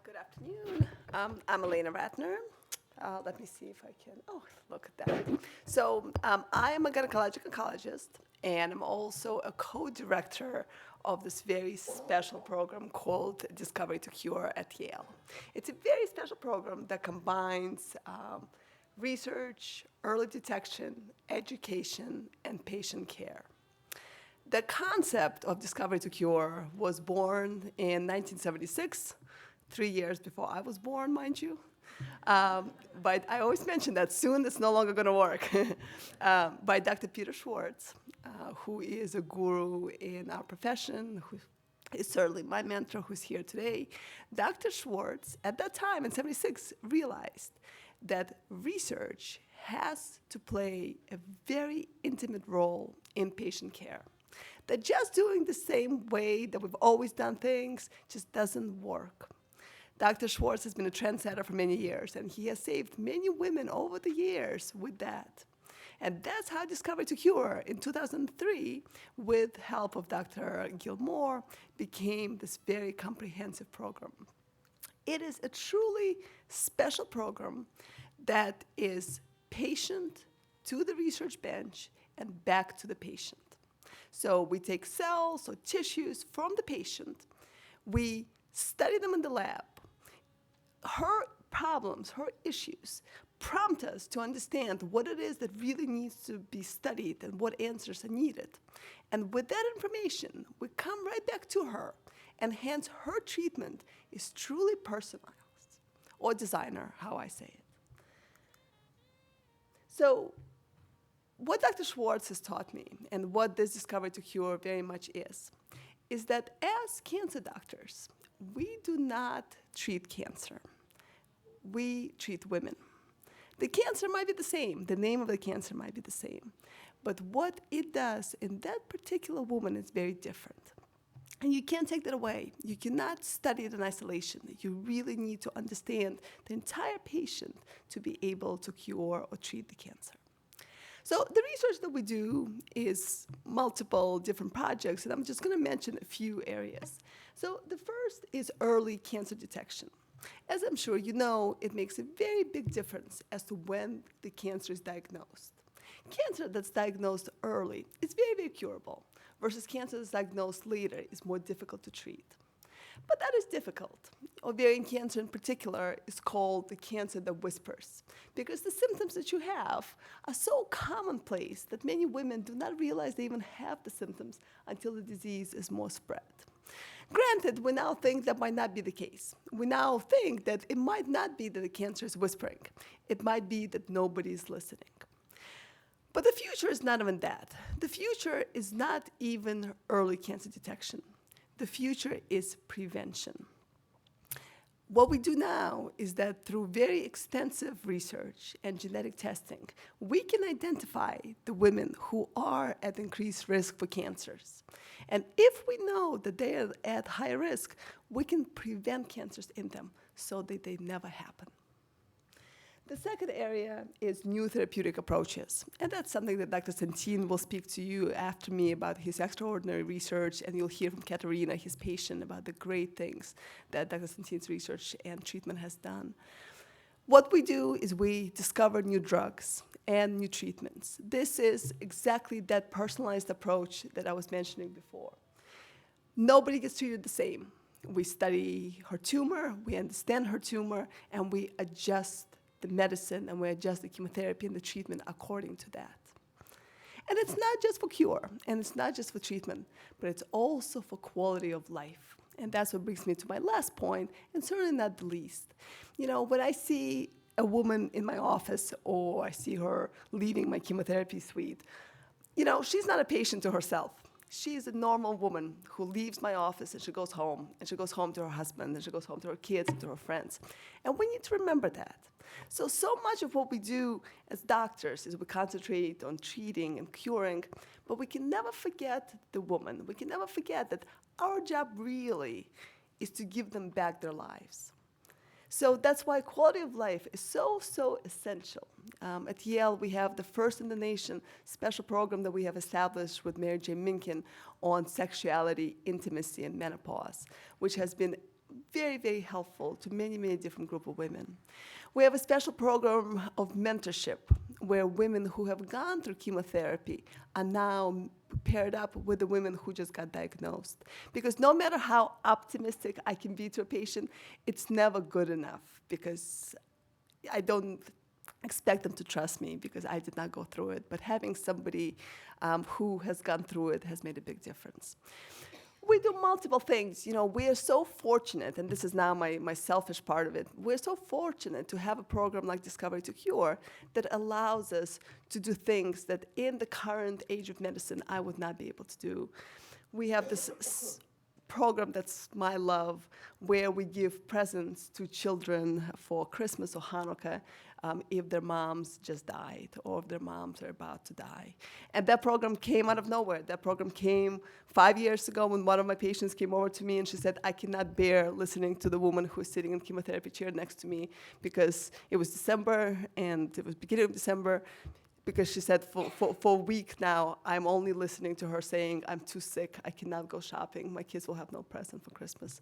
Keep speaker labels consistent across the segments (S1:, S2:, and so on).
S1: Good afternoon. I'm Elena Ratner. Let me see if I can. Oh, look at that. I am a gynecologic oncologist, and I'm also a co-director of this very special program called Discovery to Cure at Yale. It's a very special program that combines research, early detection, education, and patient care. The concept of Discovery to Cure was born in 1976, 3 years before I was born, mind you. But I always mention that soon it's no longer going to work. By Dr. Peter Schwartz, who is a guru in our profession, who is certainly my mentor who's here today. Dr. Schwartz, at that time in 76, realized that research has to play a very intimate role in patient care. That just doing the same way that we've always done things just doesn't work. Dr. Schwartz has been a trendsetter for many years, and he has saved many women over the years with that. And that's how Discovery to Cure in 2003, with help of Dr. Gilmore, became this very comprehensive program. It is a truly special program that is patient to the research bench and back to the patient. So we take cells or tissues from the patient, we study them in the lab. Her problems, her issues prompt us to understand what it is that really needs to be studied and what answers are needed. And with that information, we come right back to her, and hence her treatment is truly personalized, or designer, how I say it. So what Dr. Schwartz has taught me, and what this Discovery to Cure very much is that as cancer doctors, we do not treat cancer. We treat women. The cancer might be the same. The name of the cancer might be the same. But what it does in that particular woman is very different. And you can't take that away. You cannot study it in isolation. You really need to understand the entire patient to be able to cure or treat the cancer. So the research that we do is multiple different projects, and I'm just going to mention a few areas. So the first is early cancer detection. As I'm sure you know, it makes a very big difference as to when the cancer is diagnosed. Cancer that's diagnosed early is very, very curable, versus cancer that's diagnosed later is more difficult to treat. But that is difficult. Ovarian cancer in particular is called the cancer that whispers, because the symptoms that you have are so commonplace that many women do not realize they even have the symptoms until the disease is more spread. Granted, we now think that might not be the case. We now think that it might not be that the cancer is whispering. It might be that nobody is listening. But the future is not even that. The future is not even early cancer detection. The future is prevention. What we do now is that through very extensive research and genetic testing, we can identify the women who are at increased risk for cancers. And if we know that they are at high risk, we can prevent cancers in them so that they never happen. The second area is new therapeutic approaches. And that's something that Dr. Santin will speak to you after me about his extraordinary research, and you'll hear from Katerina, his patient, about the great things that Dr. Santin's research and treatment has done. What we do is we discover new drugs and new treatments. This is exactly that personalized approach that I was mentioning before. Nobody gets treated the same. We study her tumor, we understand her tumor, and we adjust the medicine, and we adjust the chemotherapy and the treatment according to that. And it's not just for cure, and it's not just for treatment, but it's also for quality of life. And that's what brings me to my last point, and certainly not the least. You know, when I see a woman in my office, or I see her leaving my chemotherapy suite, you know, she's not a patient to herself. She is a normal woman who leaves my office and she goes home, and she goes home to her husband, and she goes home to her kids and to her friends. And we need to remember that. So much of what we do as doctors is we concentrate on treating and curing, but we can never forget the woman. We can never forget that our job really is to give them back their lives. So that's why quality of life is so essential. At Yale, we have the first in the nation special program that we have established with Mary J. Minkin on sexuality, intimacy, and menopause, which has been very, very helpful to many, many different group of women. We have a special program of mentorship where women who have gone through chemotherapy are now paired up with the women who just got diagnosed. Because no matter how optimistic I can be to a patient, it's never good enough because I don't expect them to trust me because I did not go through it. But having somebody who has gone through it has made a big difference. We do multiple things. You know, we are so fortunate, and this is now my selfish part of it, we're so fortunate to have a program like Discovery to Cure that allows us to do things that in the current age of medicine I would not be able to do. We have this program that's my love, where we give presents to children for Christmas or Hanukkah if their moms just died or if their moms are about to die. And that program came out of nowhere. That program came 5 years ago when one of my patients came over to me and she said, I cannot bear listening to the woman who's sitting in the chemotherapy chair next to me because it was December and it was beginning of December. Because she said, for a week now, I'm only listening to her saying, I'm too sick, I cannot go shopping, my kids will have no present for Christmas.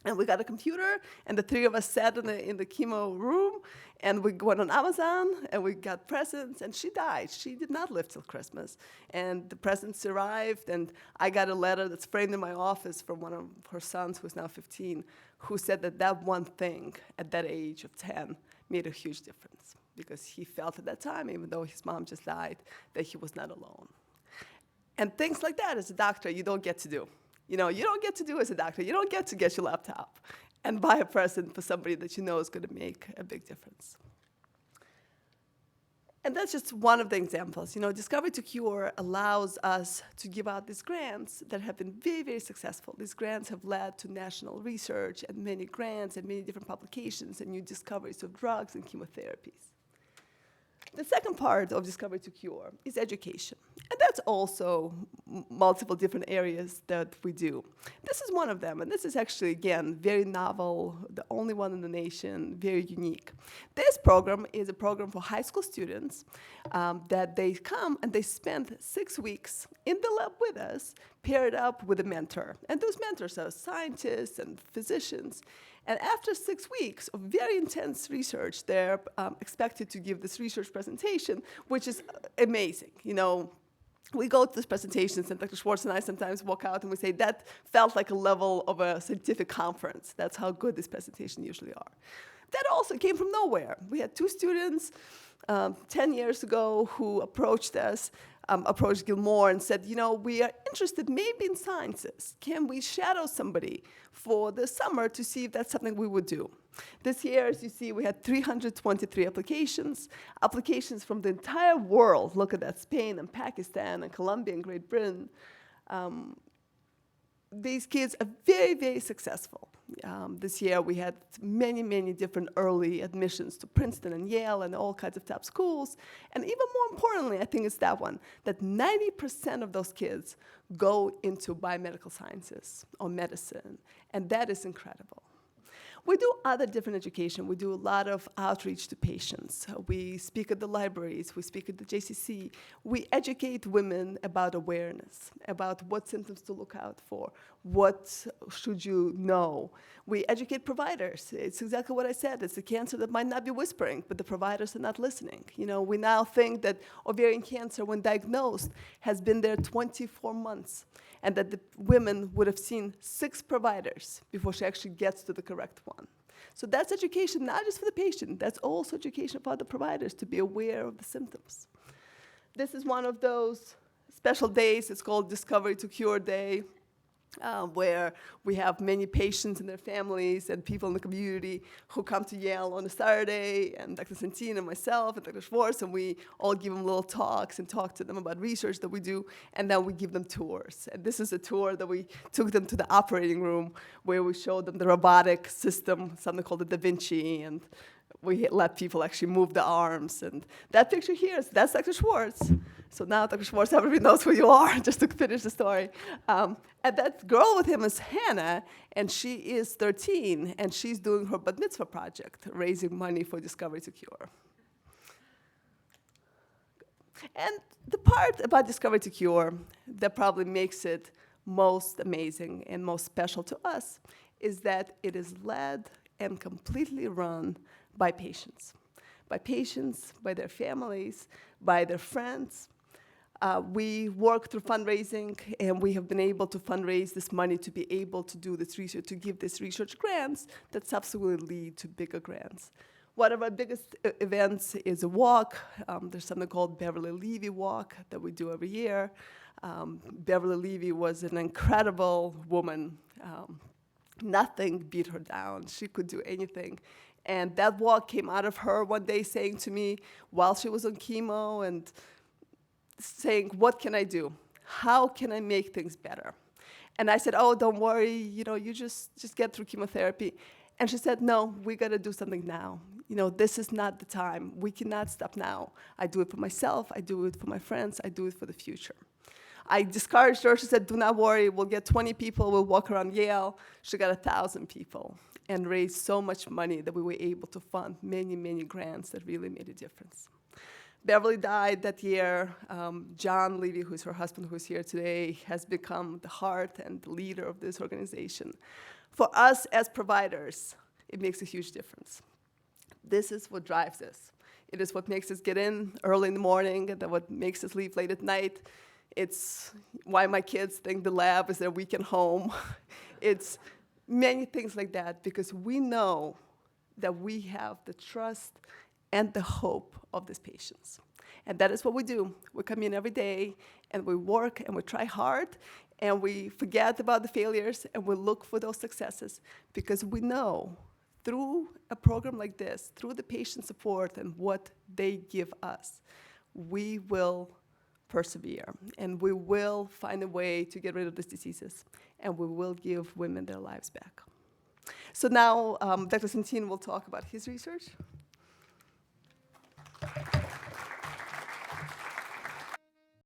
S1: And we got a computer, and the three of us sat in the chemo room, and we went on Amazon, and we got presents, and she died. She did not live till Christmas. And the presents arrived, and I got a letter that's framed in my office from one of her sons, who's now 15, who said that one thing at that age of 10 made a huge difference. Because he felt at that time, even though his mom just died, that he was not alone. And things like that as a doctor, you don't get to do. You know, you don't get to do as a doctor. You don't get to get your laptop and buy a present for somebody that you know is going to make a big difference. And that's just one of the examples. You know, Discovery to Cure allows us to give out these grants that have been very, very successful. These grants have led to national research and many grants and many different publications and new discoveries of drugs and chemotherapies. The second part of Discovery to Cure is education. And that's also multiple different areas that we do. This is one of them, and this is actually, again, very novel, the only one in the nation, very unique. This program is a program for high school students that they come and they spend 6 weeks in the lab with us, paired up with a mentor. And those mentors are scientists and physicians. And after 6 weeks of very intense research, they're expected to give this research presentation, which is amazing. You know, we go to these presentations, and Dr. Schwartz and I sometimes walk out and we say, that felt like a level of a scientific conference. That's how good these presentations usually are. That also came from nowhere. We had 2 students 10 years ago who approached us, approached Gilmore and said, you know, we are interested maybe in sciences. Can we shadow somebody for the summer to see if that's something we would do? This year, as you see, we had 323 applications from the entire world. Look at that, Spain and Pakistan and Colombia and Great Britain. These kids are very, very successful. This year we had many, many different early admissions to Princeton and Yale and all kinds of top schools. And even more importantly, I think it's that one, that 90% of those kids go into biomedical sciences or medicine. And that is incredible. We do other different education. We do a lot of outreach to patients. We speak at the libraries. We speak at the JCC. We educate women about awareness, about what symptoms to look out for, what should you know. We educate providers. It's exactly what I said. It's a cancer that might not be whispering, but the providers are not listening. You know, we now think that ovarian cancer, when diagnosed, has been there 24 months, and that the women would have seen 6 providers before she actually gets to the correct one. So that's education, not just for the patient, that's also education for the providers to be aware of the symptoms. This is one of those special days. It's called Discovery to Cure Day, where we have many patients and their families and people in the community who come to Yale on a Saturday, and Dr. Santine and myself and Dr. Schwartz, and we all give them little talks and talk to them about research that we do, and then we give them tours. And this is a tour that we took them to the operating room where we showed them the robotic system, something called the Da Vinci, and we let people actually move the arms. And that picture here, that's Dr. Schwartz. So now Dr. Schwartz, everybody knows who you are, just to finish the story. And that girl with him is Hannah, and she is 13, and she's doing her bat mitzvah project, raising money for Discovery to Cure. And the part about Discovery to Cure that probably makes it most amazing and most special to us is that it is led and completely run by patients. By patients, by their families, by their friends. We work through fundraising, and we have been able to fundraise this money to be able to do this research, to give these research grants that subsequently lead to bigger grants. One of our biggest events is a walk. There's something called Beverly Levy Walk that we do every year. Beverly Levy was an incredible woman. Nothing beat her down. She could do anything. And that walk came out of her one day saying to me, while she was on chemo, and saying, what can I do? How can I make things better? And I said, oh, don't worry, you just get through chemotherapy. And she said, no, we gotta do something now. This is not the time. We cannot stop now. I do it for myself, I do it for my friends, I do it for the future. I discouraged her. She said, do not worry, we'll get 20 people, we'll walk around Yale. She got 1,000 people and raised so much money that we were able to fund many, many grants that really made a difference. Beverly died that year. John Levy, who's her husband, who's here today, has become the heart and the leader of this organization. For us as providers, it makes a huge difference. This is what drives us. It is what makes us get in early in the morning, and what makes us leave late at night. It's why my kids think the lab is their weekend home. It's many things like that, because we know that we have the trust and the hope of these patients. And that is what we do. We come in every day, and we work, and we try hard, and we forget about the failures, and we look for those successes, because we know through a program like this, through the patient support and what they give us, we will persevere, and we will find a way to get rid of these diseases, and we will give women their lives back. So now Dr. Centine will talk about his research.